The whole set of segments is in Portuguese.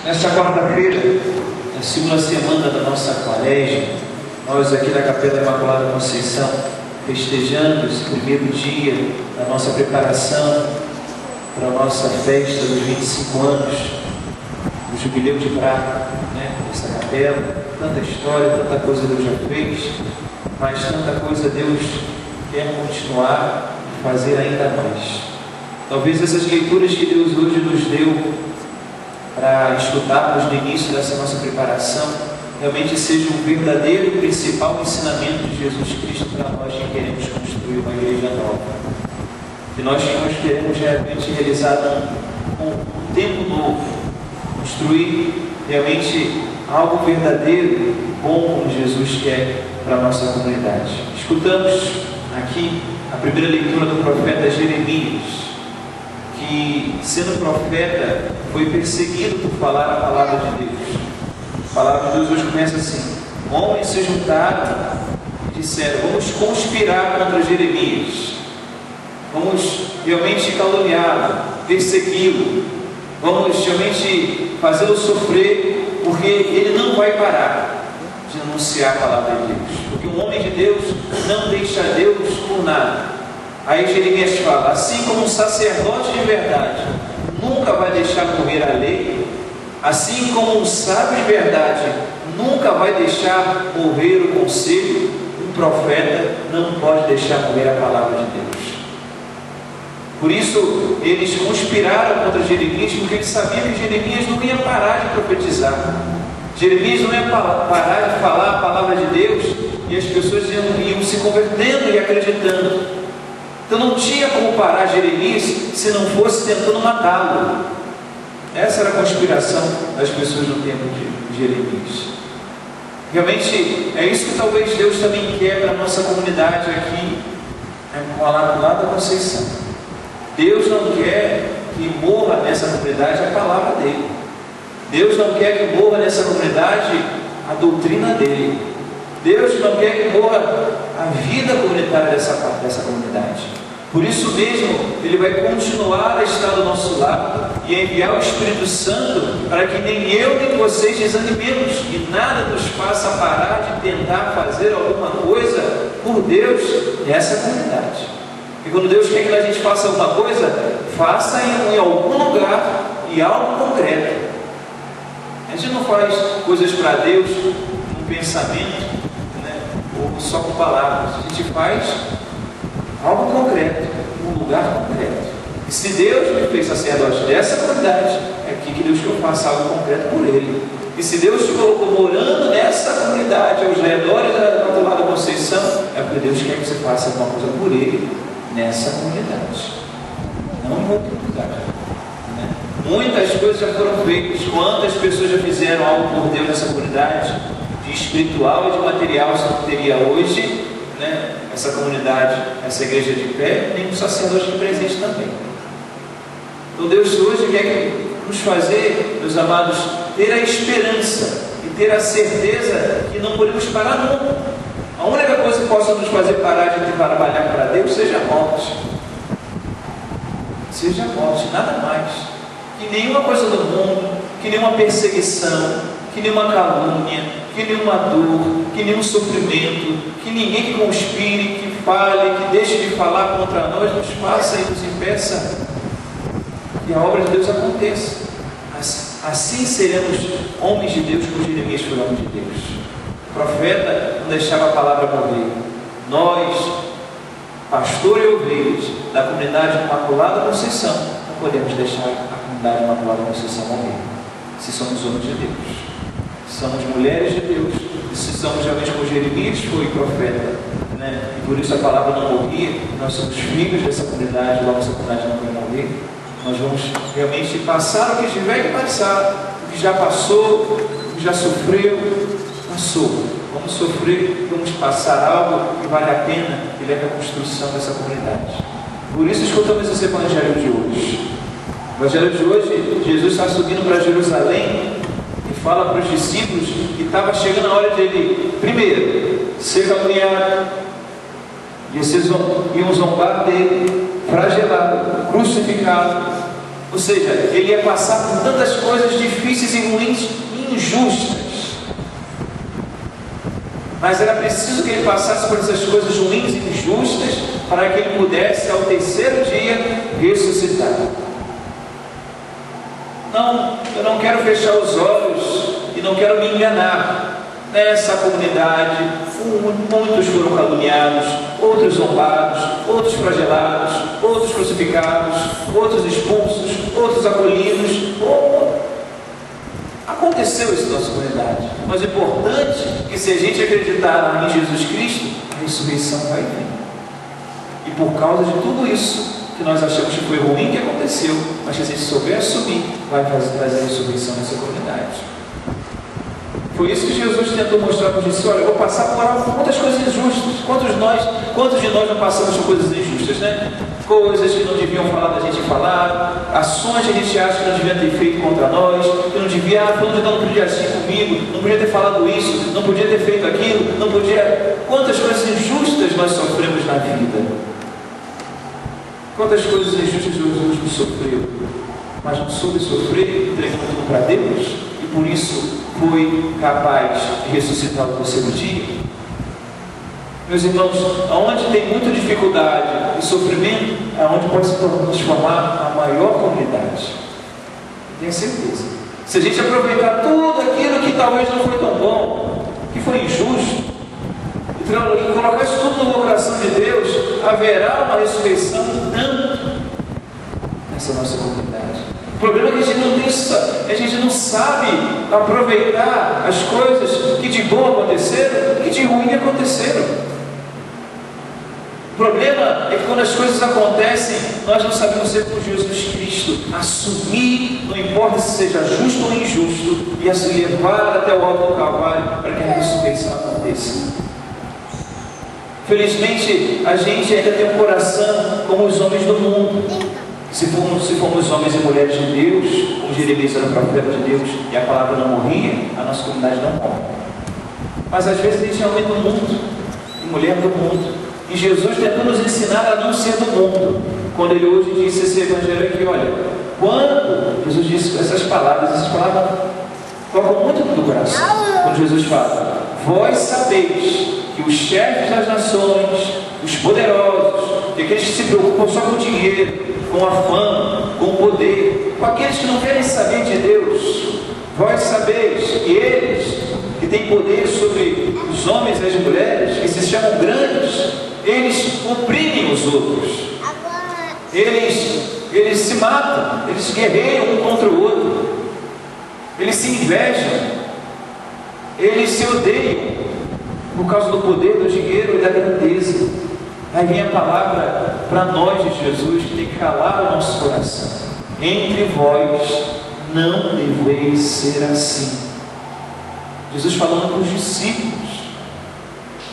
Nesta quarta-feira, na segunda semana da nossa quaresma, nós aqui da Capela Imaculada Conceição, festejando esse primeiro dia da nossa preparação para a nossa festa dos 25 anos, do Jubileu de Prata, dessa capela. Tanta história, tanta coisa Deus já fez, mas tanta coisa Deus quer continuar e fazer ainda mais. Talvez essas leituras que Deus hoje nos deu para escutarmos no início dessa nossa preparação realmente seja um verdadeiro e principal ensinamento de Jesus Cristo para nós que queremos construir uma igreja nova, que nós queremos realmente realizar um tempo novo, construir realmente algo verdadeiro, bom, como Jesus quer para a nossa comunidade. Escutamos aqui a primeira leitura do profeta Jeremias, que, sendo profeta, foi perseguido por falar a palavra de Deus. A palavra de Deus hoje começa assim: homens se juntaram e disseram: vamos conspirar contra Jeremias, vamos realmente caluniá-lo, persegui-lo, vamos realmente fazê-lo sofrer, porque ele não vai parar de anunciar a palavra de Deus, porque um homem de Deus não deixa Deus por nada. Aí Jeremias fala: assim como um sacerdote de verdade nunca vai deixar morrer a lei, assim como um sábio de verdade nunca vai deixar morrer o conselho, um profeta não pode deixar morrer a palavra de Deus. Por isso eles conspiraram contra Jeremias, porque eles sabiam que Jeremias não ia parar de profetizar, Jeremias não ia parar de falar a palavra de Deus, e as pessoas iam se convertendo e acreditando. Então não tinha como parar Jeremias se não fosse tentando matá-lo. Essa era a conspiração das pessoas no tempo de Jeremias. Realmente é isso que talvez Deus também quer para a nossa comunidade aqui, lá da Conceição. Deus não quer que morra nessa comunidade a palavra dele. Deus não quer que morra nessa comunidade a doutrina dele. Deus não quer que morra a vida comunitária dessa comunidade. Por isso mesmo, Ele vai continuar a estar do nosso lado e enviar o Espírito Santo para que nem eu nem vocês desanimemos e nada nos faça parar de tentar fazer alguma coisa por Deus nessa comunidade. E quando Deus quer que a gente faça alguma coisa, faça em algum lugar e algo concreto. A gente não faz coisas para Deus com pensamento, ou só com palavras. A gente faz algo concreto, um lugar concreto. E se Deus me fez sacerdote dessa comunidade, é aqui que Deus quer que eu faça algo concreto por Ele. E se Deus te colocou morando nessa comunidade, aos redores da Imaculada Conceição, é porque Deus quer que você faça alguma coisa por Ele nessa comunidade, não em outro lugar. Muitas coisas já foram feitas. Quantas pessoas já fizeram algo por Deus nessa comunidade, de espiritual e de material, se não teria hoje essa comunidade, essa igreja de pé, nem um sacerdote presente também. Então Deus hoje quer nos fazer, meus amados, ter a esperança e ter a certeza que não podemos parar nunca. A única coisa que possa nos fazer parar de trabalhar para Deus seja a morte. Seja a morte, nada mais. Que nenhuma coisa do mundo, que nenhuma perseguição, que nenhuma calúnia, que nenhuma dor, que nenhum sofrimento, que ninguém que conspire, que fale, que deixe de falar contra nós, nos faça e nos impeça que a obra de Deus aconteça. Assim seremos homens de Deus, como Jeremias foi homem de Deus. O profeta não deixava a palavra morrer. Nós, pastor e ovelhas da comunidade Imaculada Conceição, não podemos deixar a comunidade Imaculada Conceição morrer. Se somos homens de Deus, somos mulheres de Deus, e se somos realmente como Jeremias foi profeta, e por isso a palavra não morria, nós somos filhos dessa comunidade, a nossa comunidade não vai morrer. Nós vamos realmente passar o que tiver que passar, o que já passou, o que já sofreu, passou. Vamos sofrer, vamos passar algo que vale a pena e leve à construção dessa comunidade. Por isso escutamos esse evangelho de hoje. O evangelho de hoje, Jesus está subindo para Jerusalém e fala para os discípulos que estava chegando a hora de ele, primeiro, ser caluniado, e vocês iam zombar dele, flagelado, crucificado, Ou seja, ele ia passar por tantas coisas difíceis e ruins e injustas. Mas era preciso que ele passasse por essas coisas ruins e injustas para que ele pudesse, ao terceiro dia, ressuscitar. Não, eu não quero fechar os olhos e não quero me enganar. Nessa comunidade, muitos foram caluniados, outros zombados, outros flagelados, outros crucificados, outros expulsos, outros abolidos. Aconteceu isso na nossa comunidade. Mas o importante é que, se a gente acreditar em Jesus Cristo, a ressurreição vai vir. E por causa de tudo isso que nós achamos que foi ruim que aconteceu, mas que, se a gente souber assumir, vai trazer a ressurreição nessa comunidade. Foi isso que Jesus tentou mostrar para a gente. Olha, eu vou passar por muitas coisas injustas. Quantos de nós não passamos por coisas injustas, né? Coisas que não deviam falar da gente falar, ações que a gente acha que não devia ter feito contra nós, que não devia, fulano de tal não podia agir comigo, não podia ter falado isso, não podia ter feito aquilo, não podia. Quantas coisas injustas nós sofremos na vida? Quantas coisas injustas Jesus não sofreu? Mas não soube sofrer, entregando tudo para Deus, e por isso foi capaz de ressuscitar no terceiro dia. Meus irmãos, aonde tem muita dificuldade e sofrimento, é onde pode se transformar a maior comunidade. Tenho certeza. Se a gente aproveitar tudo aquilo que talvez não foi tão bom, que foi injusto, e colocar isso tudo no coração de Deus, haverá uma ressurreição tanto nessa nossa comunidade. O problema é que a gente não sabe aproveitar as coisas que de bom aconteceram e que de ruim aconteceram. O problema é que quando as coisas acontecem, nós não sabemos ser como Jesus Cristo, assumir, não importa se seja justo ou injusto, e assim levar até o alto do Calvário para que a ressurreição aconteça. Felizmente, a gente ainda tem um coração como os homens do mundo. Se formos homens e mulheres de Deus, como Jeremias era o profeta de Deus, e a palavra não morria, a nossa comunidade não morre. Mas às vezes a gente é homem do mundo, e mulher do mundo, e Jesus tentou nos ensinar a não ser do mundo. Quando ele hoje disse esse evangelho aqui, olha, quando Jesus disse essas palavras tocam muito no coração. Quando Jesus fala, vós sabeis que os chefes das nações, os poderosos, aqueles que se preocupam só com o dinheiro, com a fama, com o poder, com aqueles que não querem saber de Deus, vós sabeis que eles, que têm poder sobre os homens e as mulheres, que se chamam grandes, eles oprimem os outros, eles se matam, eles guerreiam um contra o outro, eles se invejam, eles se odeiam por causa do poder, do dinheiro e da grandeza. Aí vem a palavra para nós de Jesus, que tem que calar o nosso coração. Entre vós não deveis ser assim. Jesus falando para os discípulos,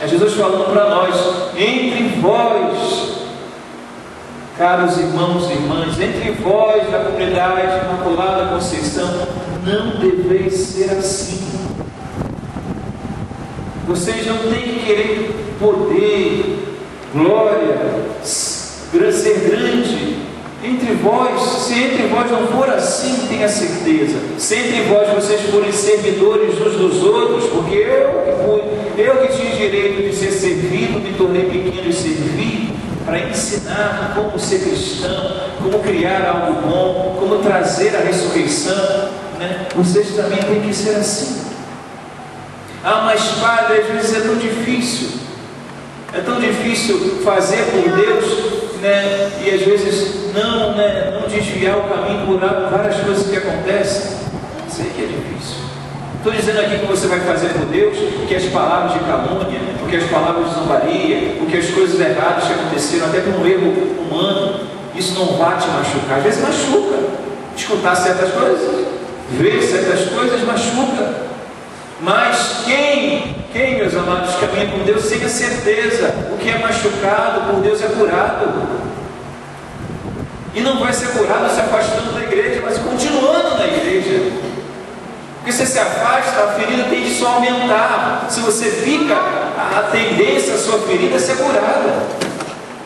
é Jesus falando para nós, entre vós, caros irmãos e irmãs, entre vós da comunidade Imaculada Conceição, não deveis ser assim. Vocês não têm que querer poder, glória, ser grande entre vós. Se entre vós não for assim, tenha certeza. Se entre vós vocês forem servidores uns dos outros, porque eu que tinha direito de ser servido, me tornei pequeno e servi, para ensinar como ser cristão, como criar algo bom, como trazer a ressurreição, né? Vocês também têm que ser assim. Mas padre, às vezes é tão difícil. É tão difícil fazer por Deus, né? E às vezes não desviar o caminho por várias coisas que acontecem. Sei que é difícil. Estou dizendo aqui que você vai fazer por Deus, porque as palavras de calúnia, porque as palavras de zombaria, porque as coisas erradas que aconteceram, até por um erro humano, isso não vai te machucar. Às vezes machuca. Escutar certas coisas, ver certas coisas machuca. Mas quem, meus amados, caminha com Deus, tenha certeza, o que é machucado por Deus é curado. E não vai ser curado se afastando da igreja, mas continuando na igreja. Porque se se afasta, a ferida tende só a aumentar. Se você fica, a tendência, a sua ferida é ser curada.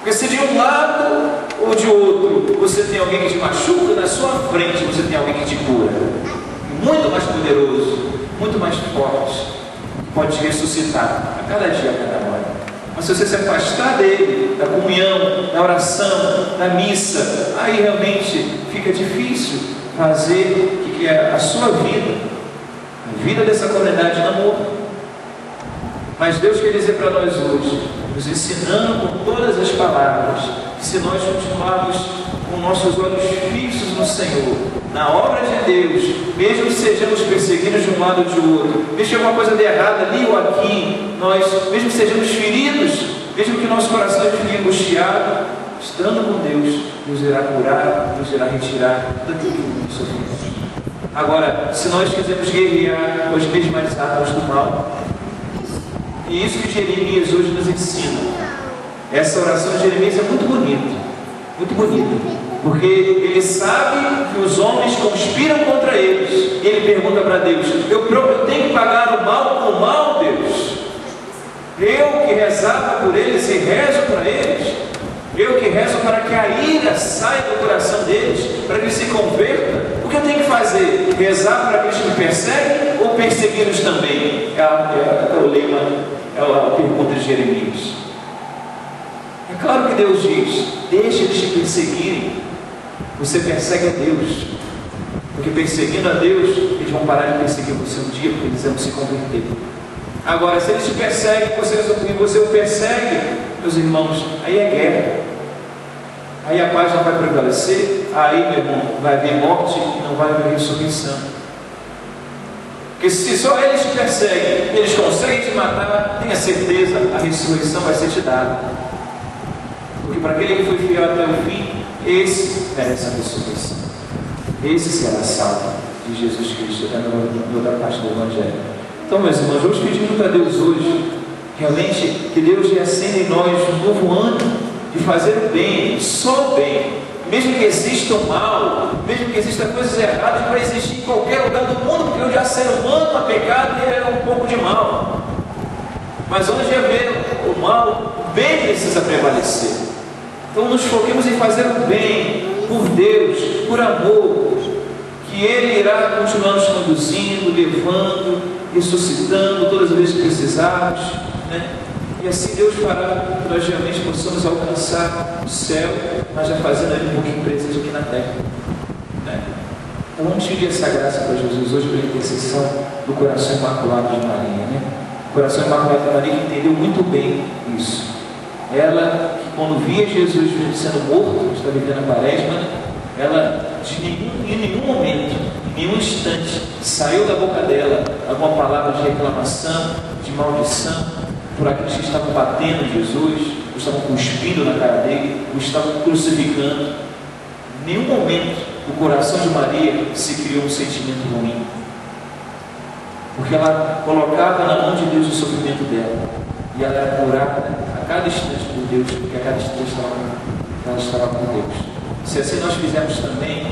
Porque se de um lado ou de outro você tem alguém que te machuca, na sua frente você tem alguém que te cura. Muito mais poderoso, muito mais forte, pode te ressuscitar a cada dia, a cada hora. Mas se você se afastar dele, da comunhão, da oração, da missa, aí realmente fica difícil fazer que a sua vida, a vida dessa comunidade, não morra. Mas Deus quer dizer para nós hoje, nos ensinando com todas as palavras, que se nós continuarmos com nossos olhos fixos no Senhor, na obra de Deus, mesmo que sejamos perseguidos de um lado ou de outro, mesmo que alguma coisa de errada ali ou aqui, mesmo que sejamos feridos, mesmo que nosso coração esteja angustiado, estando com Deus, Deus irá curar, Deus irá retirar daquilo que sofremos. Agora, se nós quisermos guerrear com as mesmas armas do mal, e isso que Jeremias hoje nos ensina, essa oração de Jeremias é muito bonita, porque ele sabe que os homens conspiram contra eles, e ele pergunta para Deus: eu tenho que pagar o mal com o mal, Deus? Eu que rezava por eles e rezo para eles, eu que rezo para que a ira saia do coração deles, para que eles se convertam, o que eu tenho que fazer? Rezar para que eles me perseguem ou persegui-los também? É o lema, é a pergunta de Jeremias. É claro que Deus diz: deixa eles te perseguirem, você persegue a Deus, porque perseguindo a Deus, eles vão parar de perseguir você um dia, porque eles vão se converter. Agora, se eles te perseguem e você o persegue, meus irmãos, aí é guerra, aí a paz não vai prevalecer, aí, meu irmão, vai haver morte e não vai haver ressurreição. Porque se só eles te perseguem, eles conseguem te matar, tenha certeza, a ressurreição vai ser te dada. Porque para aquele que foi fiel até o fim, esse merece a ressurreição. Esse será salvo de Jesus Cristo, até na outra parte do Evangelho. Então, meus irmãos, vamos pedir para Deus hoje, realmente, que Deus reacenda em nós um novo ano de fazer o bem, só o bem. Mesmo que exista o mal, mesmo que existam coisas erradas, para existir em qualquer lugar do mundo, porque onde há ser humano, há pecado e é um pouco de mal. Mas onde haver o mal, o bem precisa prevalecer. Então nos foquemos em fazer o bem, por Deus, por amor, que Ele irá continuar nos conduzindo, levando, ressuscitando todas as vezes que precisarmos, né? E assim Deus fará que nós realmente possamos alcançar o céu, mas já fazendo ali um pouquinho presente aqui na terra, né? Então vamos pedir essa graça para Jesus hoje, pela intercessão do coração imaculado de Maria, né? O coração imaculado de Maria, que entendeu muito bem isso. Ela, que quando via Jesus sendo morto, está vivendo a quaresma, ela em nenhum momento, em nenhum instante, saiu da boca dela alguma palavra de reclamação, de maldição, por aqueles que estavam batendo em Jesus, ou estavam cuspindo na cara dele, ou estavam crucificando. Em nenhum momento o coração de Maria se criou um sentimento ruim, porque ela colocava na mão de Deus o sofrimento dela, e ela era curada a cada instante por Deus, porque a cada instante ela estava com Deus. Se assim nós fizermos também,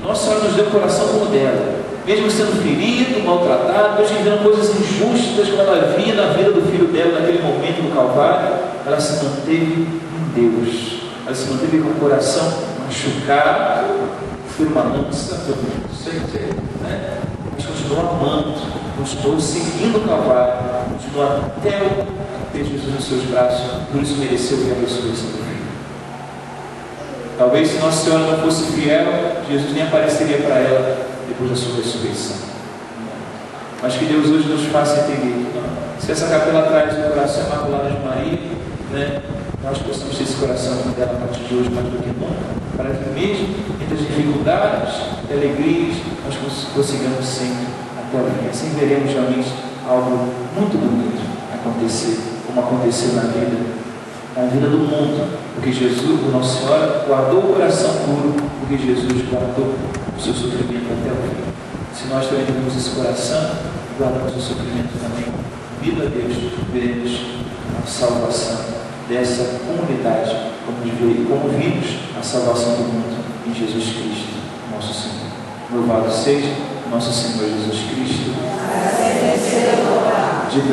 Nossa Senhora nos deu o coração como dela, mesmo sendo ferido, maltratado, mesmo vivendo coisas injustas, como ela via na vida do filho dela naquele momento no Calvário, ela se manteve em Deus, ela se manteve com o coração machucado, foi uma lança, né? Mas continuou amando, continuou seguindo o Calvário, continuou até ter Jesus nos seus braços, por isso mereceu ver a ressurreição do filho. Talvez se Nossa Senhora não fosse fiel, Jesus nem apareceria para ela depois da sua ressurreição. Mas que Deus hoje nos faça entender que se essa capela traz o coração imaculado de Maria, né, nós possamos ter esse coração dela a partir de hoje mais do que nunca, para que mesmo entre as dificuldades e alegrias nós consigamos sempre até o fim. Assim veremos realmente algo muito bonito acontecer, como aconteceu na vida do mundo, porque Jesus, Nossa Senhora, guardou o coração puro, porque Jesus guardou o seu sofrimento até o fim. Se nós também temos esse coração, guardamos o sofrimento também, viva Deus, veremos a salvação dessa comunidade, como vimos a salvação do mundo em Jesus Cristo, nosso Senhor. Louvado seja nosso Senhor Jesus Cristo.